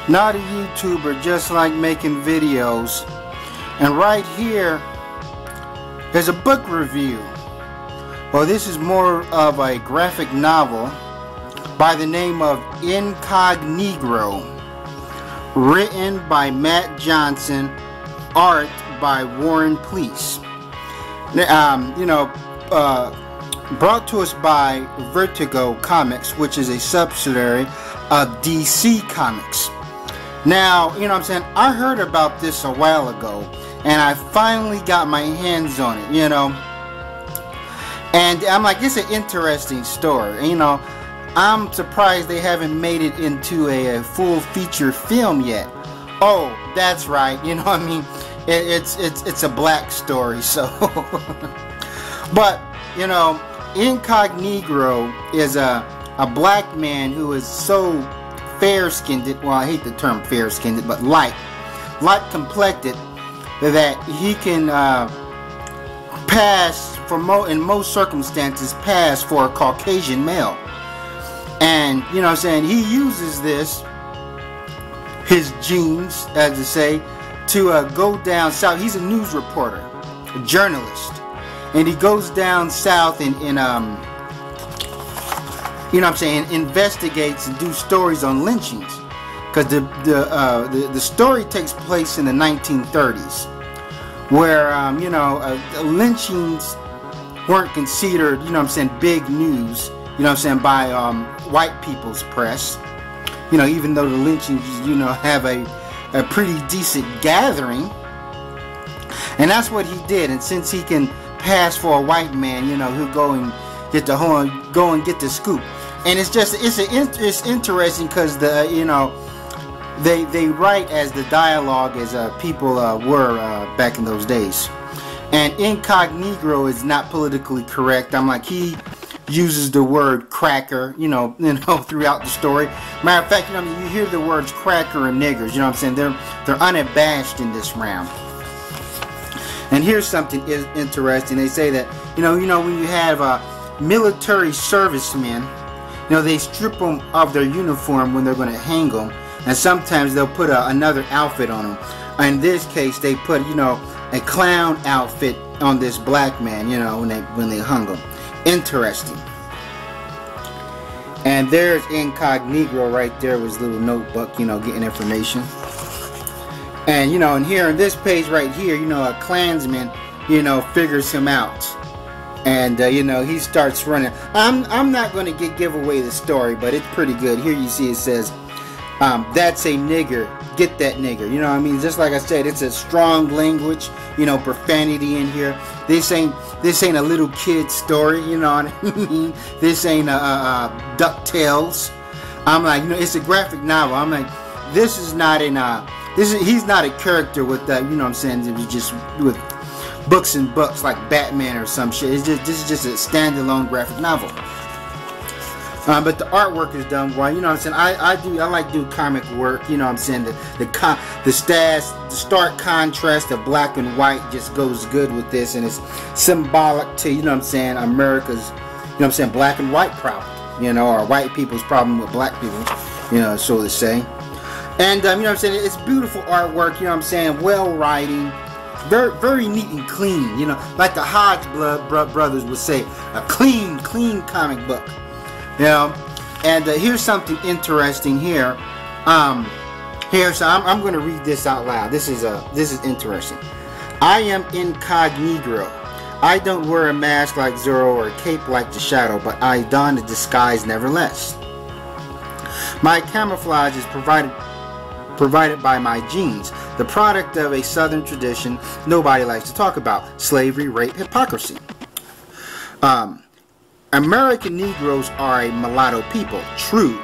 not a YouTuber, just like making videos. And right here is a book review. Well, this is more of a graphic novel by the name of Incognegro, written by Matt Johnson, art by Warren Pleece. Brought to us by Vertigo Comics, which is a subsidiary of DC Comics. Now, I heard about this a while ago, and I finally got my hands on it, And I'm like, it's an interesting story. I'm surprised they haven't made it into a full feature film yet. Oh, that's right. It's a black story, so. But, Incognegro is a black man who is so fair-skinned, well, I hate the term fair-skinned, but light complected, that he can pass, in most circumstances, pass for a Caucasian male. And, he uses his genes, as to say, to go down south. He's a news reporter, a journalist. And he goes down south and investigates and do stories on lynchings, because the story takes place in the 1930s, where lynchings weren't considered big news, by white people's press, even though the lynchings have a pretty decent gathering. And that's what he did. And since he can pass for a white man, he'll go and get the horn, go and get the scoop. And it's interesting because they write as the dialogue as people were back in those days. And Incognegro is not politically correct. I'm like, he uses the word cracker, throughout the story. Matter of fact, you hear the words cracker and niggers. They're unabashed in this round. And here's something interesting. They say that when you have military servicemen, they strip them of their uniform when they're going to hang them, and sometimes they'll put another outfit on them. In this case, they put a clown outfit on this black man, when they hung him. Interesting. And there's Incognegro right there with his little notebook, getting information. And and here on this page right here, a Klansman, figures him out, and he starts running. I'm not going to give away the story, but it's pretty good. Here you see it says, "That's a nigger. Get that nigger." Just like I said, it's a strong language. Profanity in here. This ain't a little kid story. You know what I mean? This ain't DuckTales. I'm like, it's a graphic novel. I'm like, this is not in he's not a character with that, it was just with books and books like Batman or some shit. This is just a standalone graphic novel. But the artwork is done well. I like do comic work. The stark contrast of black and white just goes good with this, and it's symbolic to America's black and white problem, or white people's problem with black people, so to say. And it's beautiful artwork, well writing, very, very neat and clean, like the Hodge brothers would say, a clean comic book, And here's something interesting here. So I'm going to read this out loud. This is interesting. I am Incognegro. I don't wear a mask like Zorro or a cape like the Shadow, but I don a disguise nevertheless. My camouflage is provided by my genes, the product of a southern tradition nobody likes to talk about: slavery, rape, hypocrisy. American Negroes are a mulatto people. True.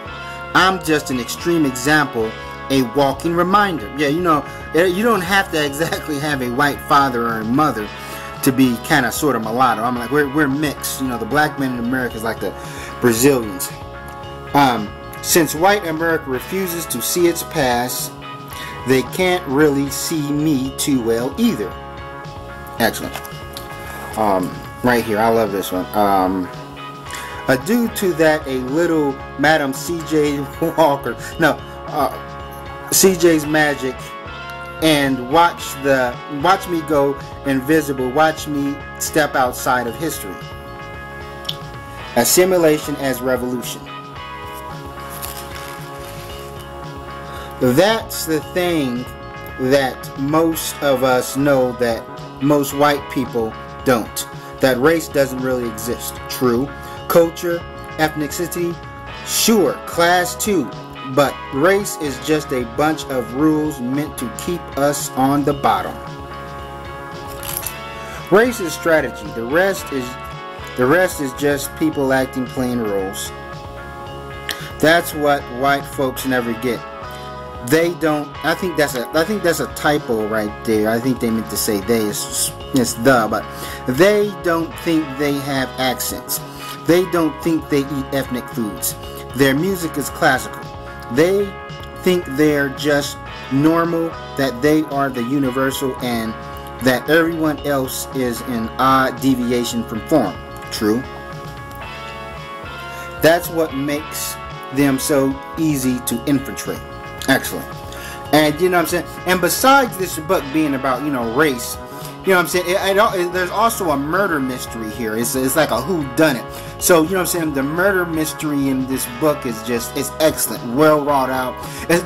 I'm just an extreme example, a walking reminder. Yeah, you don't have to exactly have a white father or a mother to be kind of sort of mulatto. I'm like, we're mixed. The black men in America is like the Brazilians. Since white America refuses to see its past, they can't really see me too well either. Excellent. Right here, I love this one. Due to that, a little Madam C.J. Walker. No, CJ's Magic and watch me go invisible, watch me step outside of history. Assimilation as revolution. That's the thing that most of us know that most white people don't. That race doesn't really exist. True. Culture, ethnicity, sure, class too. But race is just a bunch of rules meant to keep us on the bottom. Race is strategy. The rest is just people acting plain roles. That's what white folks never get. They don't. I think that's a typo right there. I think they meant to say they. It's the, but they don't think they have accents. They don't think they eat ethnic foods. Their music is classical. They think they're just normal, that they are the universal, and that everyone else is an odd deviation from form. True. That's what makes them so easy to infiltrate. Excellent. And you know what I'm saying? And besides this book being about, you know, race, you know what I'm saying, there's also a murder mystery here. It's like a whodunit. So, you know what I'm saying, the murder mystery in this book is it's excellent, well wrought out.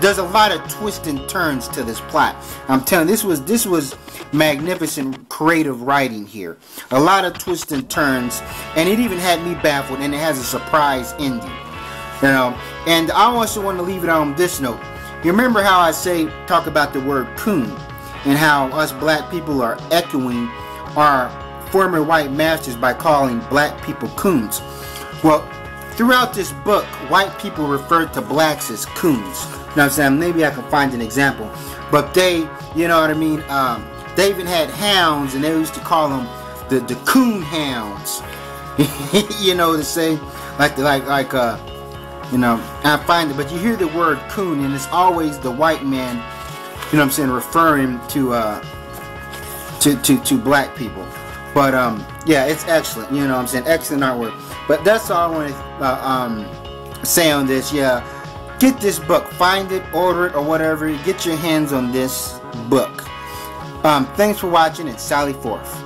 There's a lot of twists and turns to this plot. I'm telling you, this was magnificent creative writing here. A lot of twists and turns, and it even had me baffled, and it has a surprise ending. You know, and I also want to leave it on this note. You remember how I talk about the word coon, and how us black people are echoing our former white masters by calling black people coons. Well, throughout this book, white people referred to blacks as coons. You know what I'm saying? Maybe I can find an example. But they, you know what I mean, they even had hounds, and they used to call them the coon hounds. You know what I'm saying? You know, I find it, but you hear the word coon, and it's always the white man, you know what I'm saying, referring to black people. But yeah, it's excellent, you know what I'm saying, excellent artwork. But that's all I want to say on this. Yeah, get this book, find it, order it, or whatever. Get your hands on this book. Thanks for watching. It's Sally Forth.